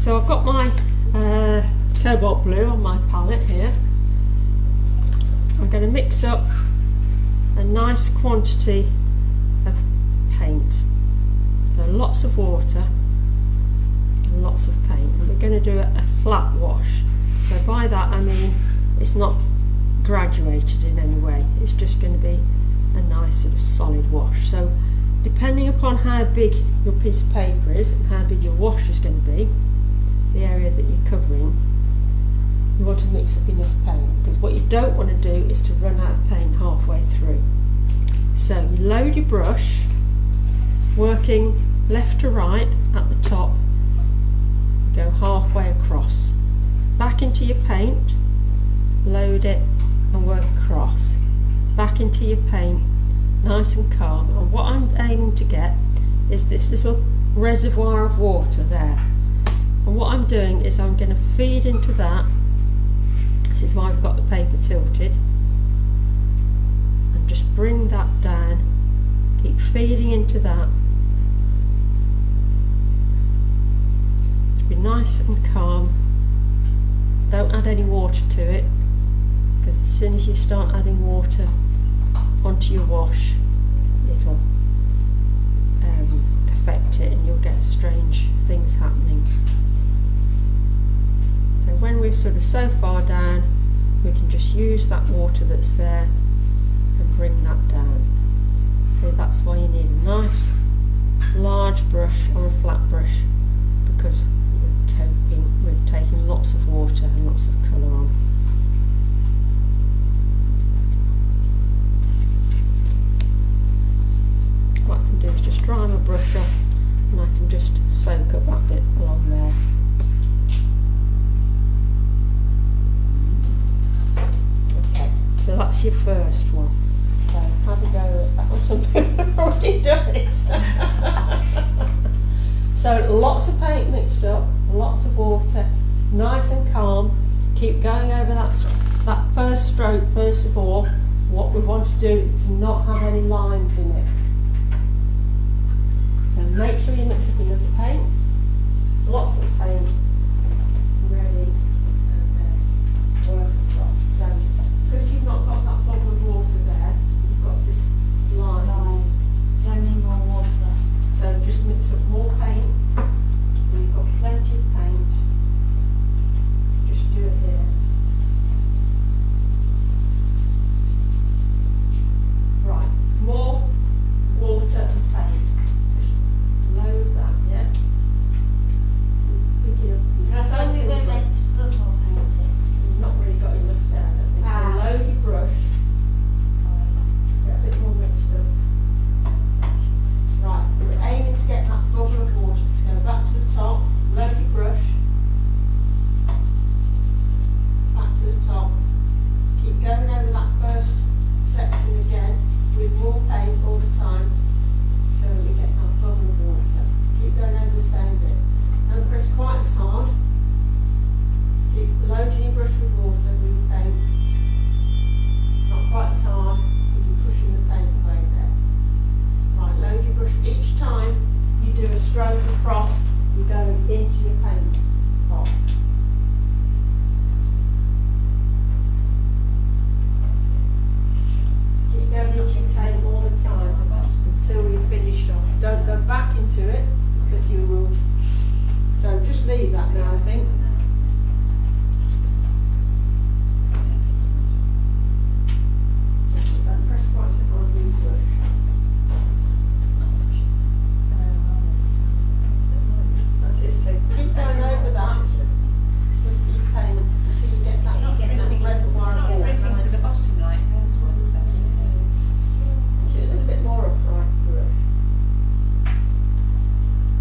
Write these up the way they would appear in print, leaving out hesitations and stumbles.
So I've got my cobalt blue on my palette here. I'm going to mix up a nice quantity of paint. So lots of water and lots of paint. And we're going to do a flat wash. So by that I mean it's not graduated in any way. It's just going to be a nice sort of solid wash. So depending upon how big your piece of paper is and how big your wash is going to be, the area that you're covering, you want to mix up enough paint, because what you don't want to do is to run out of paint halfway through. So you load your brush, working left to right at the top, go halfway across, back into your paint, load it and work across, back into your paint, nice and calm. And what I'm aiming to get is this little reservoir of water there. And what I'm doing is I'm going to feed into that. This is why I've got the paper tilted. And just bring that down. Keep feeding into that. Just be nice and calm. Don't add any water to it, because as soon as you start adding water onto your wash, it'll affect it and you'll get strange things happening. So when we're sort of so far down, we can just use that water that's there and bring that down. So that's why you need a nice large brush or a flat brush, because we're taking lots of water and lots of colour on. What I can do is just dry my brush off, and I can just soak up that bit along there. Okay, so that's your first one. So have a go at that one. Some people have already done it. So lots of paint mixed up, lots of water, nice and calm. Keep going over that first stroke first of all. What we want to do is to not have any lines in it. So make sure you mix up enough paint, lots of paint, ready, and work across. So because you've not got that bubble of water there, you've got this line. Don't need more water. So just mix up more paint. We've got plenty of paint. Just do it here. Right, more water and paint. Just load that, yeah? Pick it up. I thought we were meant to put more paint in. We've not really got enough there, I don't think. So load your brush. Get a bit more mixed up. Right, we're aiming to get that bubble of water. So go back to the top, load your brush. Back to the top. Keep going over that first section again with more paint all the time, so that we get that bubble of water. Keep going over the same bit. Don't press quite as hard. Keep loading your brush with water with your paint. Not quite as hard because you're pushing the paint away there. Right, load your brush. Each time you do a stroke across, you're going into your paint pot. Keep going into your paint all the time until you're finished off. Don't go back into it, because you will. So just leave that now, I think. Don't press quite so hard with your brush. That's it. So keep going over that with your paint until you get that reservoir of water. Dripping to the bottom like hers was there. A little bit more upright brush.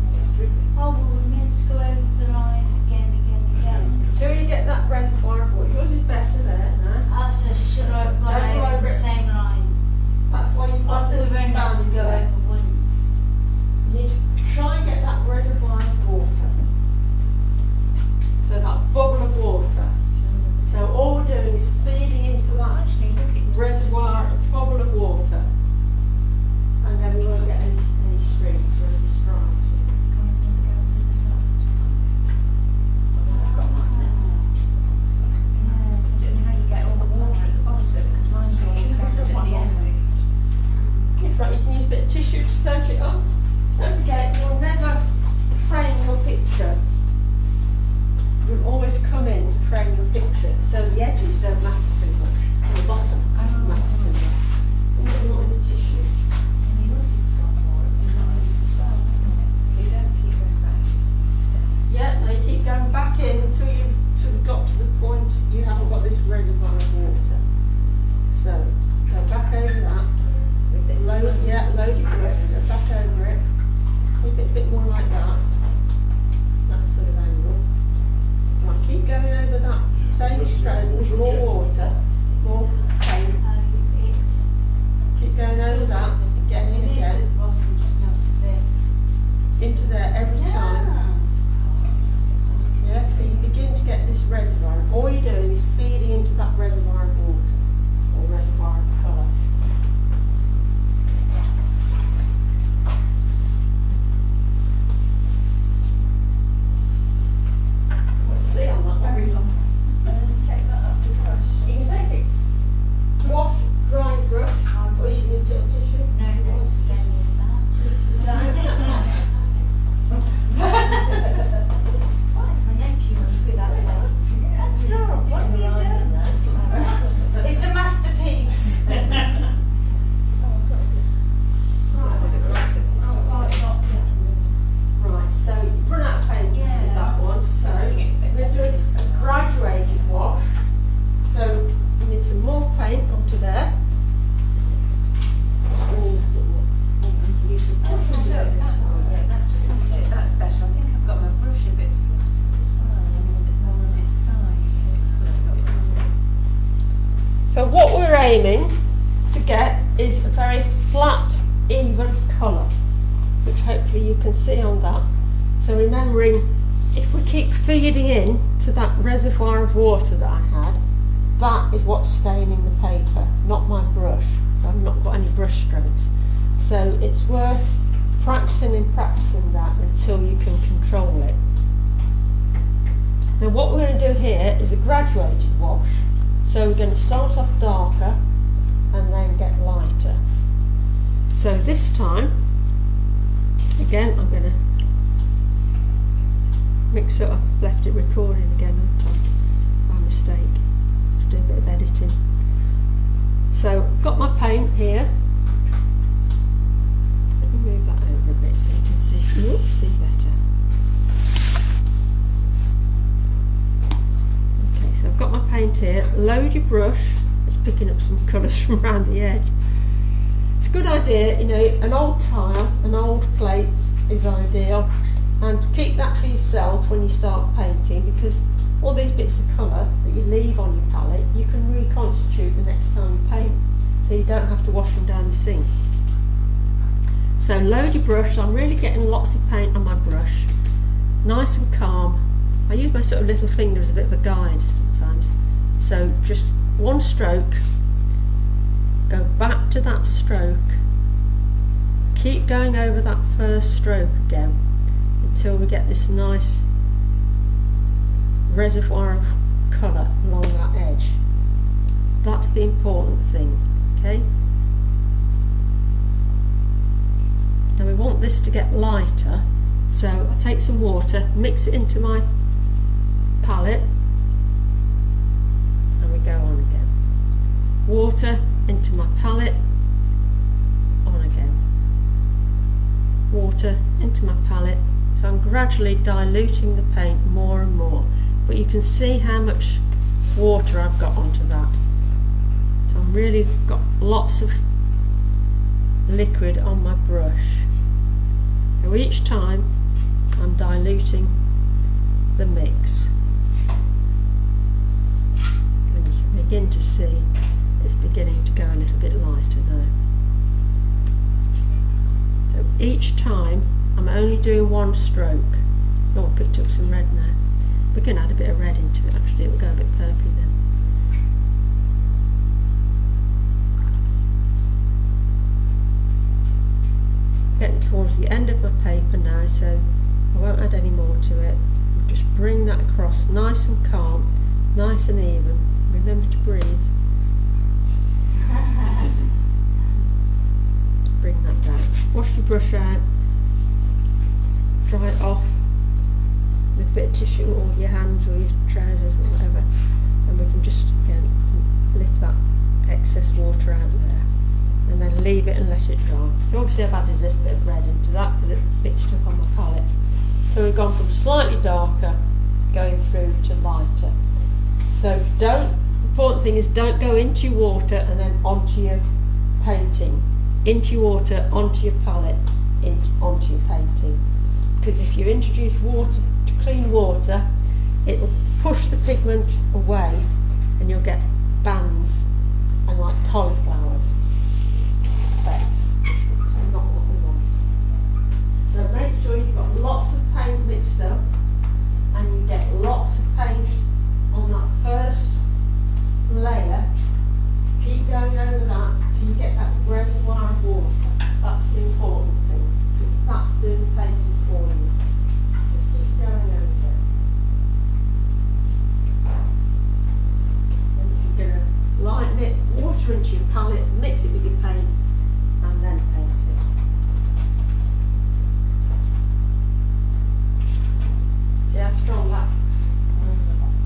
It's dripping. Oh, well, we're meant to go over the line again. we've got to the point you haven't got this reservoir of water. So go back over that. Load your brush, go back over it. Keep it a bit more like that. That sort of angle. Right, keep going over that same stroke with more water, more paint. Keep going over that again and again. Into there every time. Yeah, so you begin to get this reservoir. And all you're doing is feeding into that reservoir of water, or reservoir of colour. Let's see on that very long. Take that up with brush. You can take it. Wash, dry brush, push it into a tissue. No, what's the game with that? It's fine, my nephew will see that stuff. That's not, what have you done? It's a masterpiece. Right, so you've run out of paint with that one, so we're doing a graduated wash. So you need some more paint onto there. Use some brush to do it this time. That's better. I think I've got my brush a bit flat as well. I'm a bit more on its side, so it's got a bit more. So what we're aiming to get is a very flat, even colour, which hopefully you can see on that. So remembering, if we keep feeding in to that reservoir of water that I had, that is what's staining the paper, not my brush. So I've not got any brush strokes. So it's worth practicing and practicing that until you can control it. Now what we're going to do here is a graduated wash. So we're going to start off darker and then get lighter. So this time, again, I'm going to mix it up. I've left it recording again by mistake. Do a bit of editing. So got my paint here. Let me move that over a bit so you can see. Ooh, see better. Okay, so I've got my paint here. Load your brush. It's picking up some colours from around the edge. It's a good idea, you know, an old tile, an old plate is ideal, and keep that for yourself when you start painting, because all these bits of colour that you leave on your palette, you can reconstitute the next time you paint, so you don't have to wash them down the sink. So load your brush. I'm really getting lots of paint on my brush, nice and calm. I use my sort of little finger as a bit of a guide sometimes. So just one stroke, go back to that stroke, keep going over that first stroke again until we get this nice reservoir of colour along that edge. That's the important thing, okay? Now we want this to get lighter, so I take some water, mix it into my palette, and we go on again. Water into my palette, on again. Water into my palette. So I'm gradually diluting the paint more and more, but you can see how much water I've got onto that. So I've really got lots of liquid on my brush. So each time I'm diluting the mix. And you can begin to see it's beginning to go a little bit lighter now. So each time I'm only doing one stroke. Oh, I've picked up some red now. We can add a bit of red into it actually, it will go a bit purply then. Getting towards the end of my paper now, so I won't add any more to it. I'll just bring that across nice and calm, nice and even. Remember to breathe. Bring that down. Wash your brush out. Dry it off with a bit of tissue or your hands or your trousers or whatever, and we can just again lift that excess water out there and then leave it and let it dry. So obviously I've added a little bit of red into that because it mixed up on my palette. So we've gone from slightly darker going through to lighter. So the important thing is don't go into your water and then onto your painting. Into your water, onto your palette, onto your painting. Because if you introduce water, clean water, it'll push the pigment away and you'll get bands and like cauliflowers effects, which is not what we want. So make sure you've got lots of paint mixed up and you get lots of paint on that first layer. Keep going over that till you get that reservoir of water. That's the important thing, because that's doing the painting for you. Just keep going over it. And if you're going to lighten it, water into your palette, mix it with your paint, and then paint it. See how strong that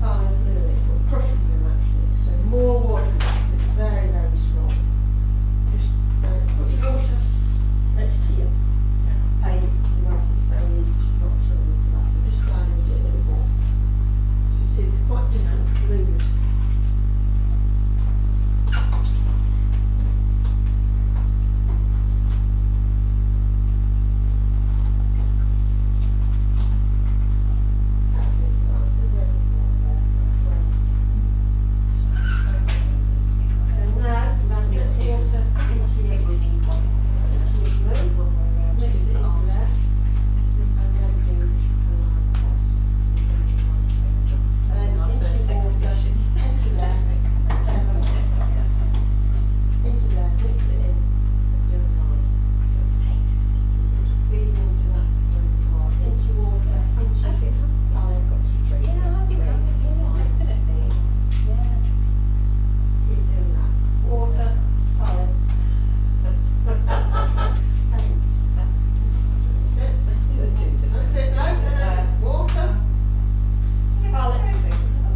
fire blue is? Or Prussian blue actually. There's more water in that. It's very, very strong. Just put your water next to your paint, otherwise it's very easy to drop something like that. So just dilute it a little more. You see it's quite different blues. That's it, so that's the reservoir there. That's great. So now, put water into your blue. Mix it in there. And then do Our first exhibition. into there, mix it in, and do a line. So it's tainted. Feed into that reservoir, into water, into Actually, palette. got some drink. Yeah, I think I do. Yeah, definitely. Yeah. Keep doing that. Water, palette. Paint. That's That's it. the two just. That's it, no, water, palette.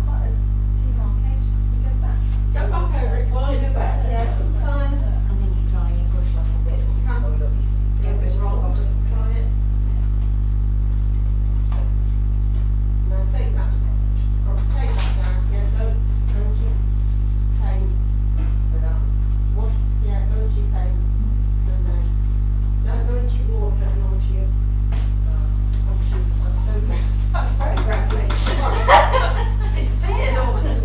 Quite a demarcation. Go back. Go back over it while you're back. Yeah, sometimes And then you dry your brush off a bit. Can't Oh, look, it's get rid of the wrong. try it. Now take that, or take that down again, don't you paint with that. What, yeah, go into your paint, and then, don't go into your water and onto your, so, that's very gravelly. That's disappeared all of a sudden.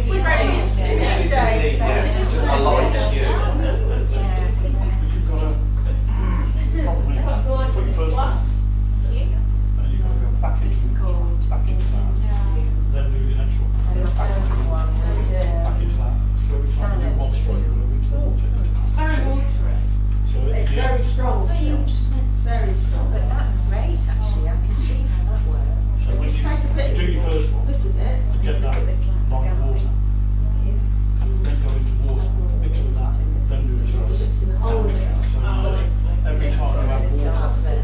We're very busy today. Indeed, yes. I like you. Yeah. You've got to It's quite nice and flat. and you've got to go back This is into called back into that, then do the next one. And the first one was Back into that. So every time you do one stroke, you've got to into the water. It's very watery. So It's yeah, very strong still. It's very strong. But that's great actually, I can see how that works. so when Just take a bit, you do your first one, bit of it. to get that Put the glass long going. water, It is. then go into water, mix with that, then do the stroke. It's in the whole of it. So every time you add water,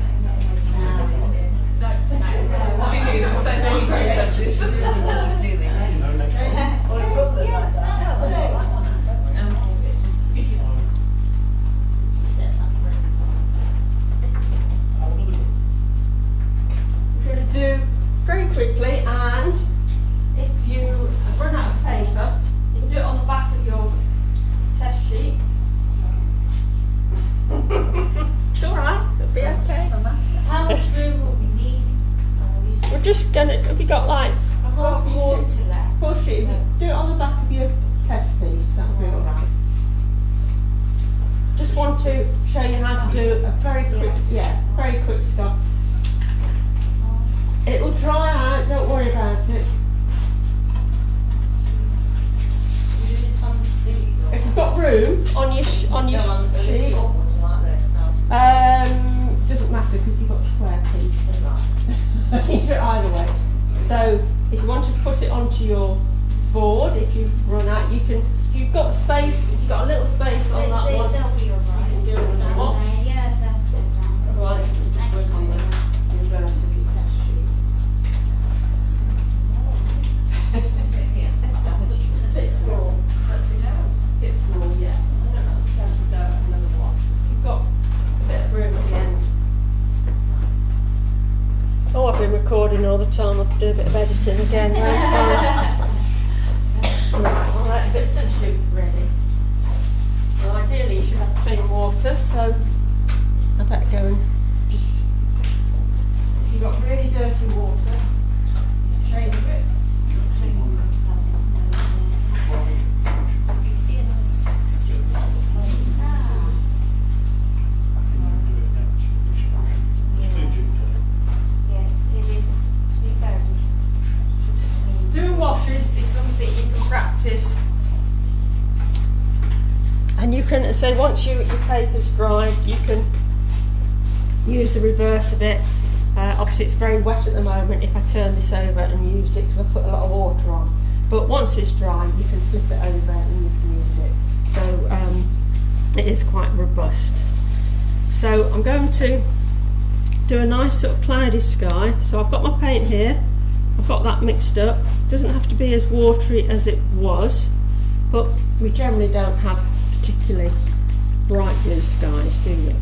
you know, next time. Have another go. We're going to do very quickly, and if you run out of paper, you can do it on the back of your test sheet. It's alright, it'll be okay. How much room will we need? We're just going to, have you got like half more to that. push it? Do it on the back of your test piece, that'll be alright. Just want to show you how to do a very quick stop. It'll dry out, don't worry about it. If you've got room on your sheet, doesn't matter because you've got a square piece. You can do it either way. So if you want to put it onto your board, if you've run out, you can. If you've got space, if you've got a little space on that one, They'll be you alright. can do it with a watch. Yeah, that's it. Otherwise, you can just work on the reverse of your test sheet. It's a bit small. Bit small, yeah. I don't know. Time to go another watch. You've got a bit of room at the end. Oh, I've been recording all the time. I have to do a bit of editing again. Won't I? Right, I'll let a bit of tissue ready. Well, ideally you should have clean water, so I better go and just, if you've got really dirty water, change it. You see a nice texture. Yes, it is. To be fair, Doing washes is something you can practice, and you can say once your paper's dried, you can use the reverse of it. Obviously it's very wet at the moment if I turn this over and used it because I put a lot of water on, but once it's dry you can flip it over and you can use it, so it is quite robust. So I'm going to do a nice sort of cloudy sky. So I've got my paint here, I've got that mixed up. Doesn't have to be as watery as it was, but we generally don't have particularly bright blue skies, do we?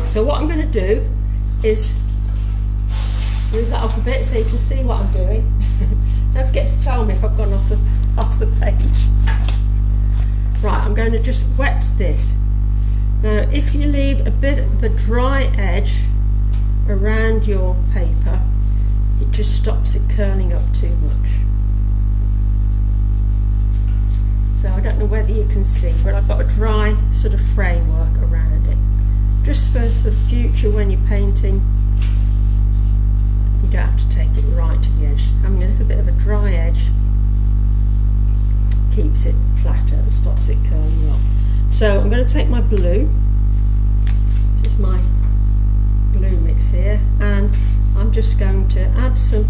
So what I'm going to do is move that up a bit so you can see what I'm doing. Don't forget to tell me if I've gone off the page. Right, I'm going to just wet this. Now if you leave a bit of a dry edge around your paper, it just stops it curling up too much. So I don't know whether you can see, but I've got a dry sort of framework around it. Just for the future when you're painting, you don't have to take it right to the edge. Having a little bit of a dry edge keeps it flatter and stops it curling up. So I'm going to take my blue, this is my blue mix here, and I'm just going to add some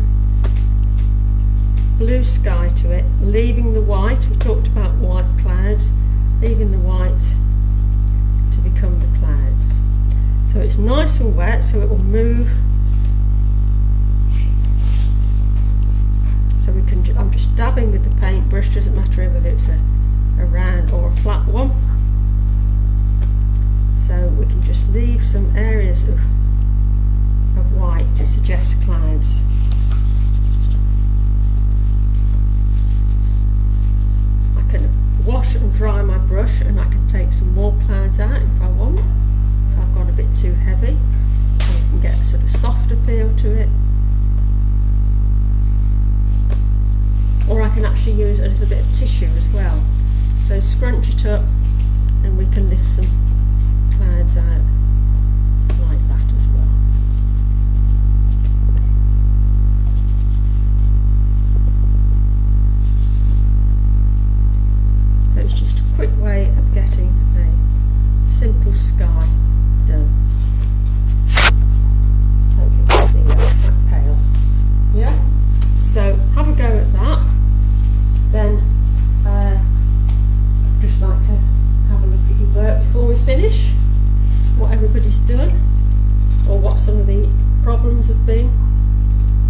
blue sky to it, leaving the white. We talked about white clouds, leaving the white to become the clouds. So it's nice and wet, so it will move. So we can. I'm just dabbing with the paintbrush. Doesn't matter whether it's a round or a flat one. So we can just leave some areas of white to suggest clouds. I can wash and dry my brush, and I can take some more clouds out if I want. If I've got a bit too heavy, I can get a sort of softer feel to it. Or I can actually use a little bit of tissue as well. So scrunch it up and we can lift some clouds out like that as well. So it's just a quick way of getting a simple sky.